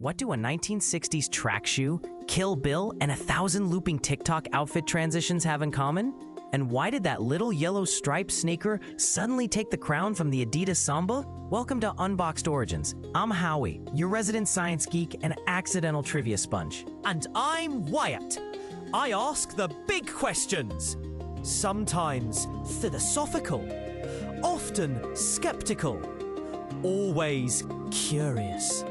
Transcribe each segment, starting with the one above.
What do a 1960s track shoe, Kill Bill, and 1,000 looping TikTok outfit transitions have in common? And why did that little yellow striped sneaker suddenly take the crown from the Adidas Samba? Welcome to Unboxd Origins. I'm Howie, your resident science geek and accidental trivia sponge. And I'm Wyatt. I ask the big questions. Sometimes philosophical, often skeptical, always curious.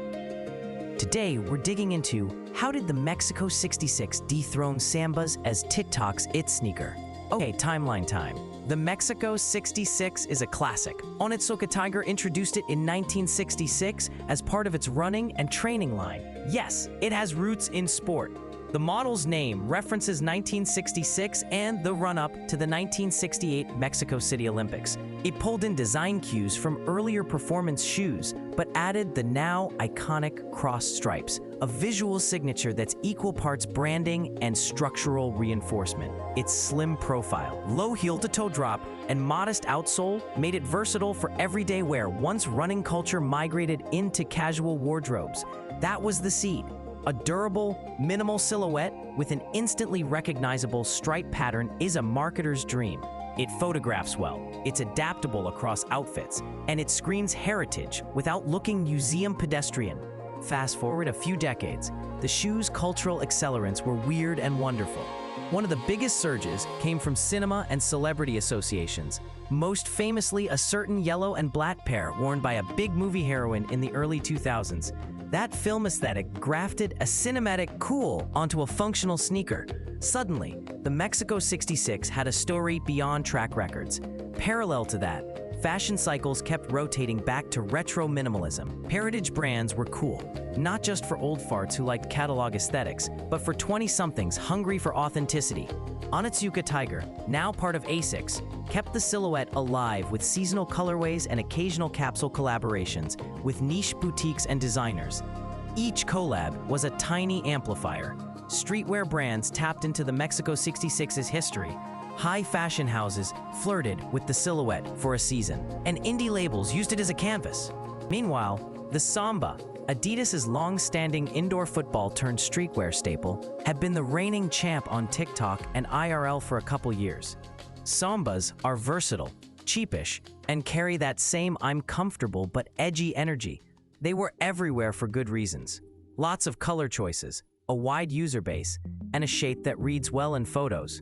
Today, we're digging into how did the Mexico 66 dethrone Sambas as TikTok's it sneaker? Okay, timeline time. The Mexico 66 is a classic. Onitsuka Tiger introduced it in 1966 as part of its running and training line. Yes, it has roots in sport. The model's name references 1966 and the run-up to the 1968 Mexico City Olympics. It pulled in design cues from earlier performance shoes, but added the now iconic cross stripes, a visual signature that's equal parts branding and structural reinforcement. Its slim profile, low heel-to-toe drop, and modest outsole made it versatile for everyday wear once running culture migrated into casual wardrobes. That was the seed. A durable, minimal silhouette with an instantly recognizable stripe pattern is a marketer's dream. It photographs well, it's adaptable across outfits, and it screams heritage without looking museum pedestrian. Fast forward a few decades, the shoe's cultural accelerants were weird and wonderful. One of the biggest surges came from cinema and celebrity associations, most famously a certain yellow and black pair worn by a big movie heroine in the early 2000s. That film aesthetic grafted a cinematic cool onto a functional sneaker. Suddenly, the Mexico 66 had a story beyond track records. Parallel to that, fashion cycles kept rotating back to retro minimalism. Heritage brands were cool, not just for old farts who liked catalog aesthetics, but for 20-somethings hungry for authenticity. Onitsuka Tiger, now part of ASICS, kept the silhouette alive with seasonal colorways and occasional capsule collaborations with niche boutiques and designers. Each collab was a tiny amplifier. Streetwear brands tapped into the Mexico 66's history. High fashion houses flirted with the silhouette for a season, and indie labels used it as a canvas. Meanwhile, the Samba, Adidas's long-standing indoor football turned streetwear staple, had been the reigning champ on TikTok and IRL for a couple years. Sambas are versatile, cheapish, and carry that same I'm comfortable but edgy energy. They were everywhere for good reasons. Lots of color choices, a wide user base, and a shape that reads well in photos.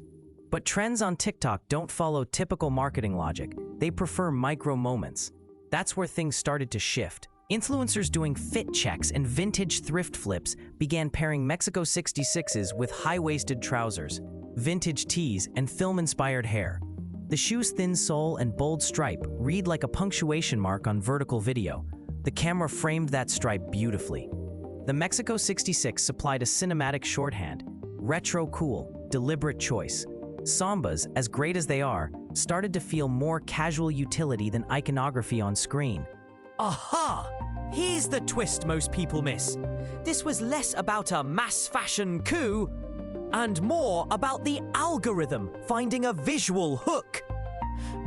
But trends on TikTok don't follow typical marketing logic. They prefer micro moments. That's where things started to shift. Influencers doing fit checks and vintage thrift flips began pairing Mexico 66s with high-waisted trousers, vintage tees, and film-inspired hair. The shoe's thin sole and bold stripe read like a punctuation mark on vertical video. The camera framed that stripe beautifully. The Mexico 66 supplied a cinematic shorthand, retro cool, deliberate choice. Sambas, as great as they are, started to feel more casual utility than iconography on screen. Aha! Here's the twist most people miss. This was less about a mass fashion coup and more about the algorithm finding a visual hook.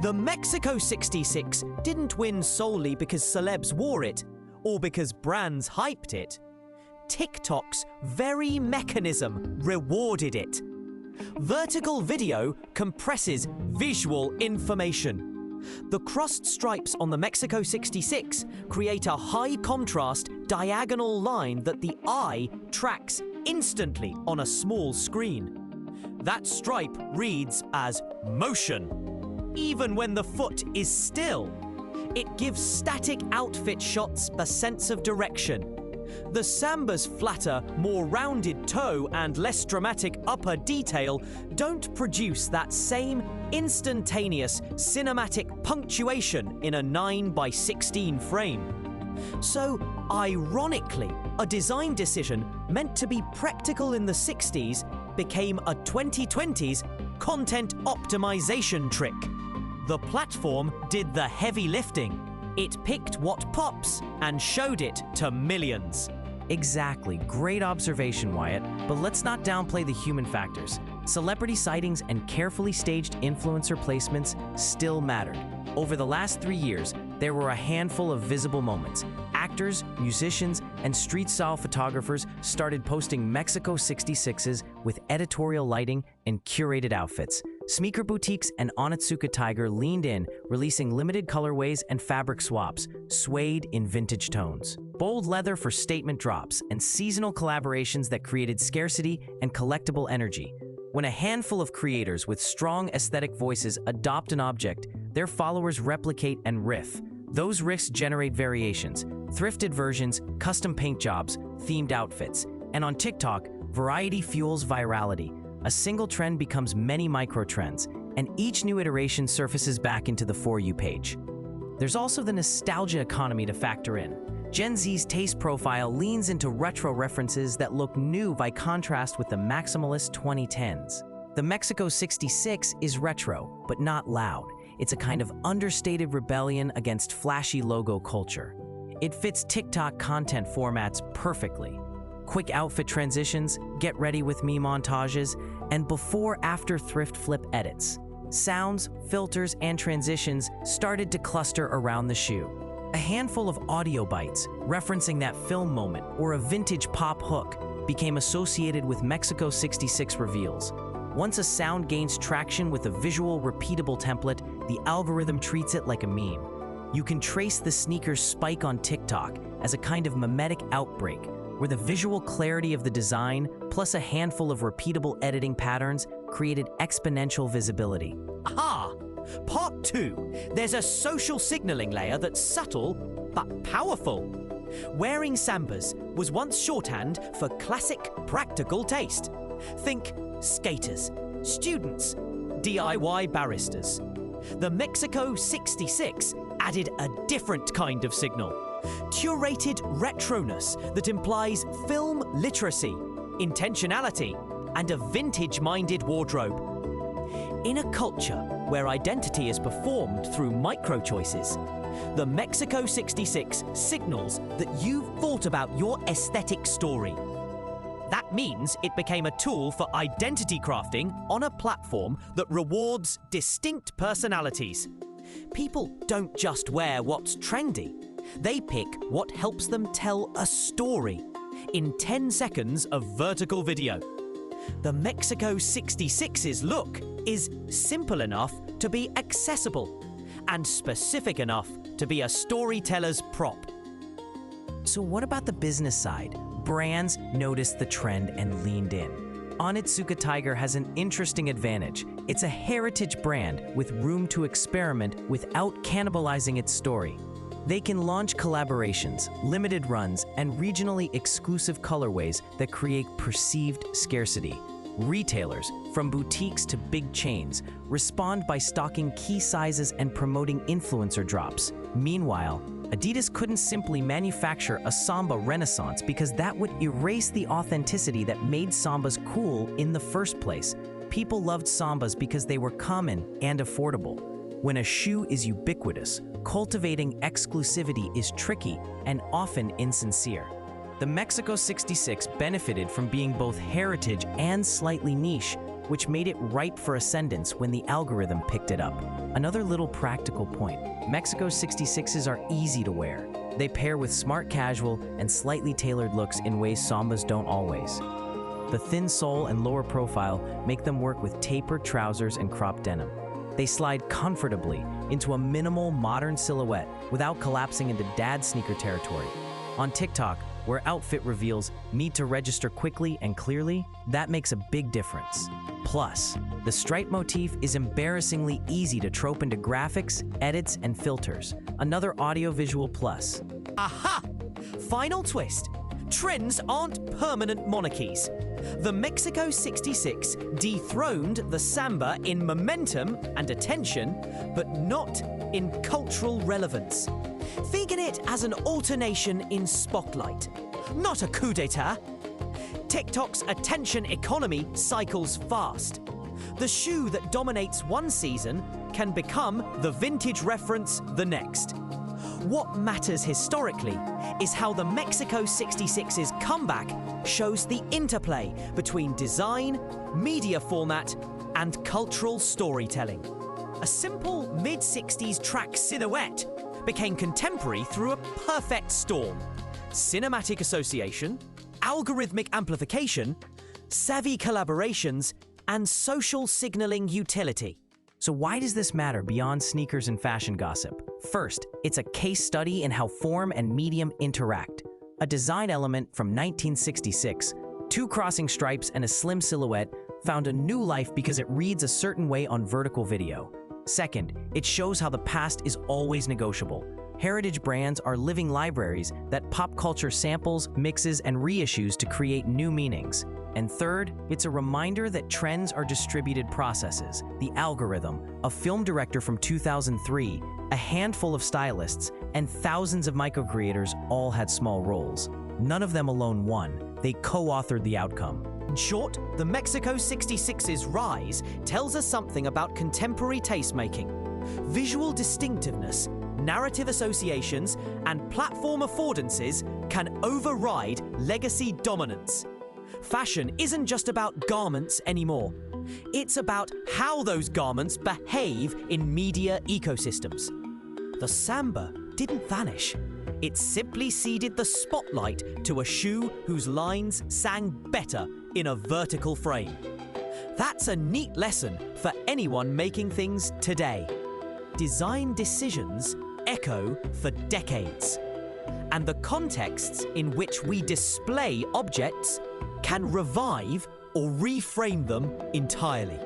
The Mexico 66 didn't win solely because celebs wore it or because brands hyped it. TikTok's very mechanism rewarded it. Vertical video compresses visual information. The crossed stripes on the Mexico 66 create a high-contrast diagonal line that the eye tracks instantly on a small screen. That stripe reads as motion, even when the foot is still. It gives static outfit shots a sense of direction. The Samba's flatter, more rounded toe and less dramatic upper detail don't produce that same instantaneous cinematic punctuation in a 9:16 frame. So, ironically, a design decision meant to be practical in the 60s became a 2020s content optimization trick. The platform did the heavy lifting. It picked what pops and showed it to millions. Exactly, great observation, Wyatt, but let's not downplay the human factors. Celebrity sightings and carefully staged influencer placements still mattered. Over the last 3 years, there were a handful of visible moments. Actors actors, musicians, and street-style photographers started posting Mexico 66s with editorial lighting and curated outfits. Sneaker boutiques and Onitsuka Tiger leaned in, releasing limited colorways and fabric swaps, suede in vintage tones. Bold leather for statement drops, and seasonal collaborations that created scarcity and collectible energy. When a handful of creators with strong aesthetic voices adopt an object, their followers replicate and riff. Those riffs generate variations, thrifted versions, custom paint jobs, themed outfits. And on TikTok, variety fuels virality. A single trend becomes many micro-trends, and each new iteration surfaces back into the For You page. There's also the nostalgia economy to factor in. Gen Z's taste profile leans into retro references that look new by contrast with the maximalist 2010s. The Mexico 66 is retro, but not loud. It's a kind of understated rebellion against flashy logo culture. It fits TikTok content formats perfectly. Quick outfit transitions, get ready with me montages, and before-after thrift flip edits. Sounds, filters, and transitions started to cluster around the shoe. A handful of audio bites, referencing that film moment or a vintage pop hook, became associated with Mexico 66 reveals. Once a sound gains traction with a visual, repeatable template, the algorithm treats it like a meme. You can trace the sneaker's spike on TikTok as a kind of mimetic outbreak, where the visual clarity of the design, plus a handful of repeatable editing patterns, created exponential visibility. Aha! Part 2. There's a social signaling layer that's subtle but powerful. Wearing Sambas was once shorthand for classic, practical taste. Think skaters, students, DIY baristas. The Mexico 66 added a different kind of signal. Curated retroness that implies film literacy, intentionality, and a vintage-minded wardrobe. In a culture where identity is performed through micro-choices, the Mexico 66 signals that you've thought about your aesthetic story. That means it became a tool for identity crafting on a platform that rewards distinct personalities. People don't just wear what's trendy. They pick what helps them tell a story in 10 seconds of vertical video. The Mexico 66's look is simple enough to be accessible and specific enough to be a storyteller's prop. So what about the business side? Brands noticed the trend and leaned in. Onitsuka Tiger has an interesting advantage. It's a heritage brand with room to experiment without cannibalizing its story. They can launch collaborations, limited runs, and regionally exclusive colorways that create perceived scarcity. Retailers, from boutiques to big chains, respond by stocking key sizes and promoting influencer drops. Meanwhile, Adidas couldn't simply manufacture a Samba renaissance because that would erase the authenticity that made Sambas cool in the first place. People loved Sambas because they were common and affordable. When a shoe is ubiquitous, cultivating exclusivity is tricky and often insincere. The Mexico 66 benefited from being both heritage and slightly niche, which made it ripe for ascendance when the algorithm picked it up. Another little practical point, Mexico 66s are easy to wear. They pair with smart casual and slightly tailored looks in ways Sambas don't always. The thin sole and lower profile make them work with tapered trousers and cropped denim. They slide comfortably into a minimal modern silhouette without collapsing into dad sneaker territory. On TikTok, where outfit reveals need to register quickly and clearly, that makes a big difference. Plus, the stripe motif is embarrassingly easy to trope into graphics, edits, and filters. Another audiovisual plus. Aha! Final twist. Trends aren't permanent monarchies. The Mexico 66 dethroned the Samba in momentum and attention, but not in cultural relevance. Think of it as an alternation in spotlight, not a coup d'etat. TikTok's attention economy cycles fast. The shoe that dominates one season can become the vintage reference the next. What matters historically is how the Mexico 66's comeback shows the interplay between design, media format, and cultural storytelling. A simple mid-60s track silhouette became contemporary through a perfect storm: cinematic association, algorithmic amplification, savvy collaborations, and social signaling utility. So why does this matter beyond sneakers and fashion gossip? First, it's a case study in how form and medium interact. A design element from 1966, two crossing stripes and a slim silhouette, found a new life because it reads a certain way on vertical video. Second, it shows how the past is always negotiable. Heritage brands are living libraries that pop culture samples, mixes, and reissues to create new meanings. And third, it's a reminder that trends are distributed processes. The algorithm, a film director from 2003, a handful of stylists, and thousands of micro-creators all had small roles. None of them alone won. They co-authored the outcome. In short, the Mexico 66's rise tells us something about contemporary tastemaking. Visual distinctiveness, narrative associations, and platform affordances can override legacy dominance. Fashion isn't just about garments anymore. It's about how those garments behave in media ecosystems. The Samba didn't vanish. It simply ceded the spotlight to a shoe whose lines sang better in a vertical frame. That's a neat lesson for anyone making things today. Design decisions echo for decades, and the contexts in which we display objects can revive or reframe them entirely.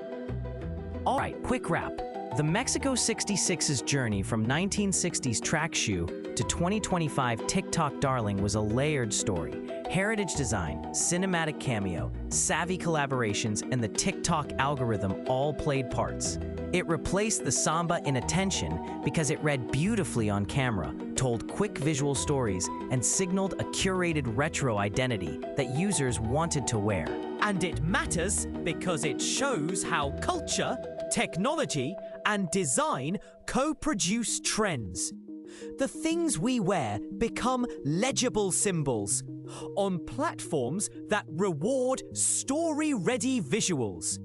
All right, quick wrap. The Mexico 66's journey from 1960s track shoe to 2025 TikTok darling was a layered story. Heritage design, cinematic cameo, savvy collaborations, and the TikTok algorithm all played parts. It replaced the Samba in attention because it read beautifully on camera, told quick visual stories, and signaled a curated retro identity that users wanted to wear. And it matters because it shows how culture, technology, and design co-produce trends. The things we wear become legible symbols on platforms that reward story-ready visuals.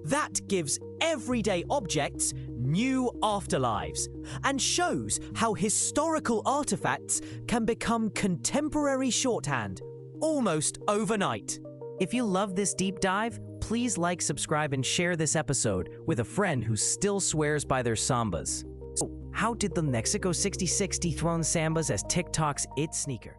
That gives everyday objects new afterlives and shows how historical artifacts can become contemporary shorthand almost overnight. If you love this deep dive, please like, subscribe, and share this episode with a friend who still swears by their Sambas. So, how did the Mexico 66 dethrone Sambas as TikTok's It sneaker?